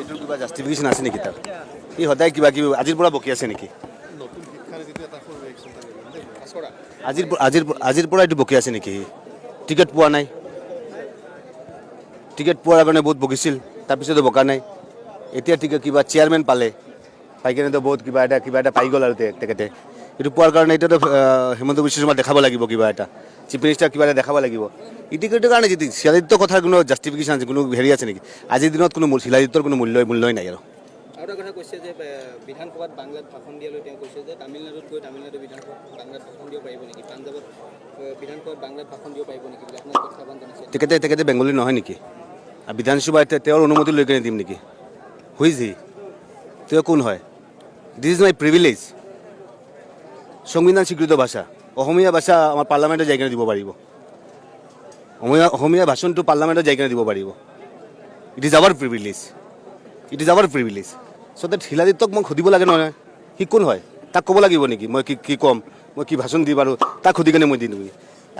এইটোৰ কিবা জাষ্টিফিকেশ্যন আছে নেকি তাৰ? সি সদায় কিবা কিবি আজিৰ পৰা বকি আছে নেকি? আজিৰ পৰা এইটো বকি আছে নেকি? টিকেট পোৱা নাই, টিকেট পোৱাৰ কাৰণে বহুত বকিছিল, তাৰপিছতো বকা নাই। এতিয়া টিকেট কিবা চেয়াৰমেন পালে, পাই কিনেতো বহুত কিবা এটা পাই গ'ল আৰু তেখেতে। এইটো পোৱাৰ কাৰণে এতিয়াতো হিমন্ত বিশ্ব শৰ্মা দেখাব লাগিব কিবা এটা, চিফ মিনিষ্টাৰ কিবা এটা দেখাব লাগিব। টিকেটৰ কাৰণে যদি শিলাদিত্যৰ কথাৰ কোনো জাষ্টিফিকেশ্যন আছে, কোনো হেৰি আছে নেকি? আজিৰ দিনত কোনো শিলাদিত্যৰ কোনো মূল্যই নাই আৰু। আৰু এটা কথা কৈছে যে বিধানসভাত বাংলাত ভাষণ দিয়ালৈ তেওঁ কৈছে যে তামিলনাডুত গৈ তামিলনাডু বিধানসভাত বাংলাত ভাষণ দিব পাৰিব নেকি, পাঞ্জাৱত বিধানসভাত বাংলাত ভাষণ দিব পাৰিব নেকি বুলি আপোনাক প্ৰত্যাহ্বান জনাইছে। তেখেতে বেংগলী নহয় নেকি? বিধানসভাত তেওঁৰ অনুমতি লৈ কিনে দিম নেকি? হুইজ হি? তেওঁ কোন হয়? This is my privilege. সংবিধান স্বীকৃত ভাষা, অসমীয়া ভাষা আমাৰ পাৰ্লামেণ্টত যাই কিনে দিব পাৰিব। অসমীয়া ভাষণটো পাৰ্লামেণ্টত যাই কিনে দিব পাৰিব। It is our privilege, it is our privilege. So' that শিলাদিত্যক মোক সুধিব লাগে নহয়, সি কোন হয়? তাক ক'ব লাগিব নেকি মই কি ক'ম, মই কি ভাষণ দি বাৰু তাক সুধি কিনে মই দি দিম?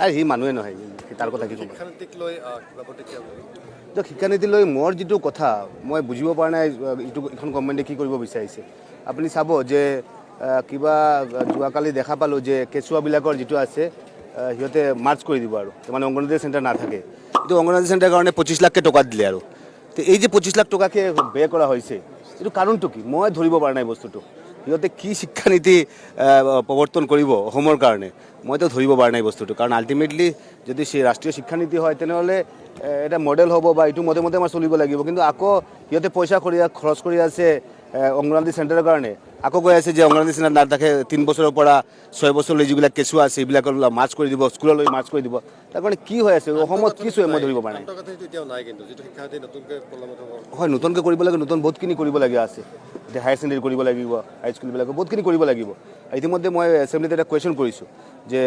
আৰু সি মানুহে নহয়, তাৰ কথা কি ক'ম? শিক্ষানীতি লৈ মোৰ যিটো কথা মই বুজিব পৰা নাই, এইখন গভৰ্ণমেণ্টে কি কৰিব বিচাৰিছে। আপুনি চাব যে কিবা যোৱাকালি দেখা পালোঁ যে কেঁচুৱাবিলাকৰ যিটো আছে সিহঁতে মাৰ্চ কৰি দিব আৰু মানে অংগনবাদী চেণ্টাৰ নাথাকে। এইটো অংগনবাদী চেণ্টাৰৰ কাৰণে 25 লাখকৈ টকা দিলে আৰু তো এই যে 25 লাখ টকাকে ব্যয় কৰা হৈছে, এইটো কাৰণটো কি মই ধৰিব পৰা নাই বস্তুটো। সিহঁতে কি শিক্ষানীতি প্ৰৱৰ্তন কৰিব অসমৰ কাৰণে মইতো ধৰিব পৰা নাই বস্তুটো। কাৰণ আল্টিমেটলি যদি সেই ৰাষ্ট্ৰীয় শিক্ষানীতি হয় তেনেহ'লে এটা মডেল হ'ব বা এইটো মতে আমাৰ চলিব লাগিব। কিন্তু আকৌ সিহঁতে পইচা খৰচ কৰি আছে অংগনবাদী চেণ্টাৰৰ কাৰণে, আকৌ কৈ আছে যে অংগনবাদী চেণ্টাৰ নাথাকে 3 বছৰৰ পৰা 6 বছৰলৈ যিবিলাক কেঁচুৱা আছে এইবিলাকৰ মাৰ্চ কৰি দিব, স্কুললৈ মাৰ্চ কৰি দিব। তাৰ কাৰণে কি হৈ আছে অসমত কি চোৱে মই ধৰিব পৰা নাই। হয়, নতুনকৈ কৰিব লাগে, নতুন বহুতখিনি কৰিব লাগে আছে। এতিয়া হায়াৰ ছেকেণ্ডেৰী কৰিব লাগিব, হাইস্কুলবিলাকক বহুতখিনি কৰিব লাগিব। ইতিমধ্যে মই এছেম্বলিত এটা কুৱেশ্যন কৰিছোঁ যে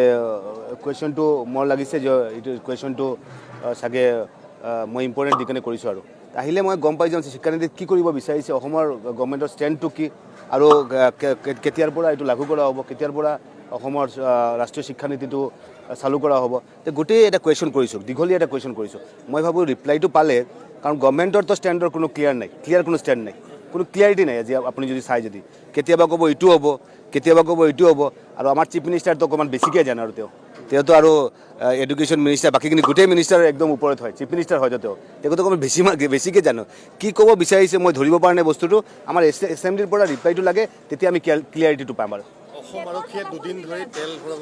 কুৱেশ্যনটো মোৰ লাগিছে যে এইটো কুৱেশ্যনটো চাগে মই ইম্পৰ্টেণ্ট দি কেনে কৰিছোঁ আৰু আহিলে মই গম পাই যাম শিক্ষানীতিত কি কৰিব বিচাৰিছে, অসমৰ গভৰ্ণমেণ্টৰ ষ্টেণ্ডটো কি আৰু কেতিয়াৰ পৰা এইটো লাগু কৰা হ'ব, কেতিয়াৰ পৰা অসমৰ ৰাষ্ট্ৰীয় শিক্ষানীতিটো চালু কৰা হ'ব। গোটেই এটা কুৱেশ্যন কৰিছোঁ, দীঘলীয়া এটা কুৱেশ্যন কৰিছোঁ। মই ভাবোঁ ৰিপ্লাইটো পালে, কাৰণ গভৰ্ণমেণ্টৰতো ষ্টেণ্ডৰ কোনো ক্লিয়াৰ কোনো ষ্টেণ্ড নাই, কোনো ক্লিয়াৰিটি নাই। আজি আপুনি যদি চাই যদি কেতিয়াবা ক'ব এইটো হ'ব, কেতিয়াবা ক'ব এইটো হ'ব। আৰু আমাৰ চিফ মিনিষ্টাৰটো অকণমান বেছিকৈ জানে আৰু তেওঁতো আৰু এডুকেশ্যন মিনিষ্টাৰ বাকীখিনি গোটেই মিনিষ্টাৰ একদম ওপৰত হয়, চিফ মিনিষ্টাৰ হয়তো তেওঁতো অকণমান বেছিকৈ জানো। কি ক'ব বিচাৰিছে মই ধৰিব পৰা নাই বস্তুটো। আমাৰ এছেম্বলিৰ পৰা ৰিপ্লাইটো লাগে, তেতিয়া আমি ক্লিয়াৰিটিটো পাম। আৰু অসম আৰক্ষীয়ে 2 দিন ধৰি তেল ভৰাব।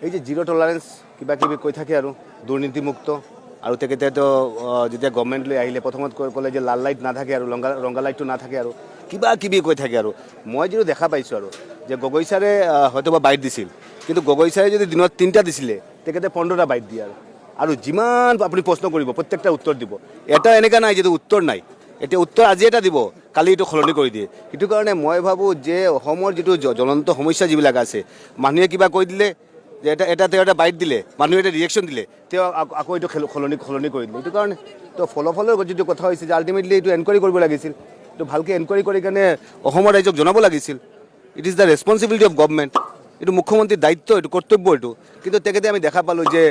এই যে জিৰ' টলাৰেঞ্চ কিবা কিবি কৈ থাকে আৰু দুৰ্নীতিমুক্ত, আৰু তেখেতেতো যেতিয়া গভৰ্ণমেণ্টলৈ আহিলে প্ৰথমত ক'লে যে লাল লাইট নাথাকে আৰু ৰঙা লাইটটো নাথাকে আৰু কিবা কিবি কৈ থাকে। আৰু মই যিটো দেখা পাইছোঁ আৰু যে গগৈ ছাৰে হয়তো বা বাইট দিছিল, কিন্তু গগৈ ছাৰে যদি দিনত 3টা দিছিলে তেখেতে 15টা বাইট দিয়ে। আৰু যিমান আপুনি প্ৰশ্ন কৰিব প্ৰত্যেকটা উত্তৰ দিব। এটা এনেকুৱা নাই যিটো উত্তৰ নাই, এতিয়া উত্তৰ আজি এটা দিব, কালি এইটো সলনি কৰি দিয়ে। সেইটো কাৰণে মই ভাবোঁ যে অসমৰ যিটো জ্বলন্ত সমস্যা যিবিলাক আছে, মানুহে কিবা কৈ দিলে যে তেওঁ এটা বাইট দিলে, মানুহে এটা ৰিয়েকশ্যন দিলে, তেওঁ আকৌ এইটো সলনি কৰি দিলে। এইটো কাৰণে তো ফলাফলৰ যিটো কথা হৈছে যে আল্টিমেটলি এইটো এনকুৱাৰী কৰিব লাগিছিল, এইটো ভালকৈ এনকুৱাৰী কৰি কাৰণে অসমৰ ৰাইজক জনাব লাগিছিল। It is the responsibility of government, এইটো মুখ্যমন্ত্ৰীৰ দায়িত্ব, এইটো কৰ্তব্য এইটো। কিন্তু তেখেতে আমি দেখা পালোঁ যে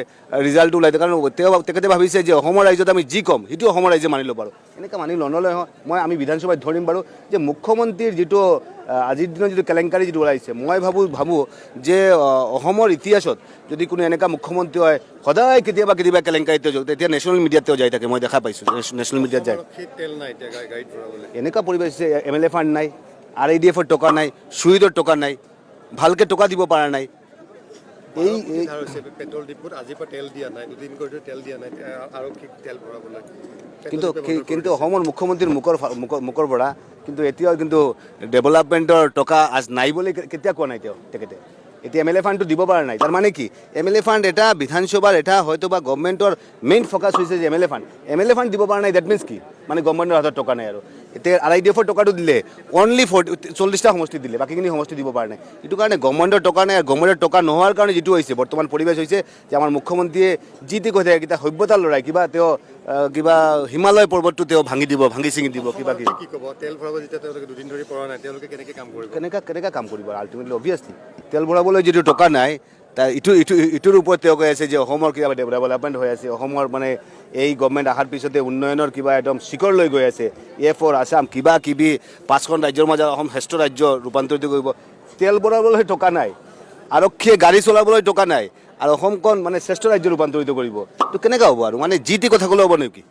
ৰিজাল্টটো ওলাইছে, কাৰণ তেখেতে ভাবিছে যে অসমৰ ৰাইজত আমি যি ক'ম সেইটো অসমৰ ৰাইজে মানি ল'ব। বাৰু এনেকৈ মানি নল'লে আমি বিধানসভাত ধৰিম বাৰু যে মুখ্যমন্ত্ৰীৰ যিটো আজিৰ দিনত যিটো কেলেংকাৰী যিটো ওলাইছে, মই ভাবোঁ যে অসমৰ ইতিহাসত যদি কোনো এনেকুৱা মুখ্যমন্ত্ৰী হয়, সদায় কেতিয়াবা কেলেংকাৰীতে যাওঁ, তেতিয়া নেশ্যনেল মিডিয়াতেও যাই থাকে। মই দেখা পাইছোঁ নেশ্যনেল মিডিয়াত যায়। এনেকুৱা পৰিৱেশ হৈছে, MLA ফাণ্ড নাই, RIDF-ৰ টকা নাই, সুইডৰ টকা নাই, ভালকৈ টকা দিব পৰা নাই। এই পেট্ৰল ডিপুত আজিৰ পৰা তেল দিয়া নাই, 2 দিন কৰি তেল দিয়া নাই, আৰক্ষীক তেল ভৰাবলৈ। কিন্তু অসমৰ মুখ্যমন্ত্ৰীৰ মুখৰ পৰা কিন্তু এতিয়াও কিন্তু ডেভেলপমেণ্টৰ টকা নাই বুলি কেতিয়া কোৱা নাই তেখেতে। এতিয়া MLA ফাণ্ডটো দিব পৰা নাই, তাৰমানে কি MLA ফাণ্ড এটা বিধানসভাৰ এটা হয়তো বা গভৰ্ণমেণ্টৰ মেইন ফ'কাছ হৈছে যে MLA ফাণ্ড দিব পৰা নাই। ডেট মিনছ কি মানে গভৰ্ণমেণ্টৰ হাতত টকা নাই। আৰু এতিয়া RIDF-ৰ টকাটো দিলে অনলি 40টা সমষ্টি দিলে, বাকীখিনি সমষ্টি দিব পৰা নাই। এইটো কাৰণে গভৰ্ণমেণ্টৰ টকা নাই, আৰু গভৰ্ণমেণ্টৰ টকা নোহোৱাৰ কাৰণে যিটো হৈছে বৰ্তমান পৰিৱেশ হৈছে যে আমাৰ মুখ্যমন্ত্ৰীয়ে যি কৈ থাকে কিবা সভ্যতাৰ ল'ৰাই কিবা হিমালয় পৰ্বতটো ভাঙি চিঙি দিব কিবা কিবি। কি ক'ব তেল ভৰাব যেতিয়া তেওঁলোকে 2 দিন ধৰি পৰা নাই, তেওঁলোকে কেনেকৈ কাম কৰিব? কেনেকৈ কাম কৰিব? আল্টিমেটলি অভিয়াছলি তেল ভৰাবলৈ যিটো টকা নাই, তাৰ ইটোৰ ওপৰত তেওঁ কৈ আছে যে অসমৰ কিবা ডেভেলপমেণ্ট হৈ আছে, অসমৰ মানে এই গভৰ্ণমেণ্ট অহাৰ পিছতে উন্নয়নৰ কিবা একদম শিখৰ লৈ গৈ আছে, এ ফৰ আছাম কিবা কিবি 5খন ৰাজ্যৰ মাজত অসম শ্ৰেষ্ঠ ৰাজ্য ৰূপান্তৰিত কৰিব। তেল ভৰাবলৈ টকা নাই, আৰক্ষীয়ে গাড়ী চলাবলৈ টকা নাই, আৰু অসমখন মানে শ্ৰেষ্ঠ ৰাজ্য ৰূপান্তৰিত কৰিব। তো কেনেকৈ হ'ব আৰু মানে যি টি কথা ক'লে হ'ব নেকি?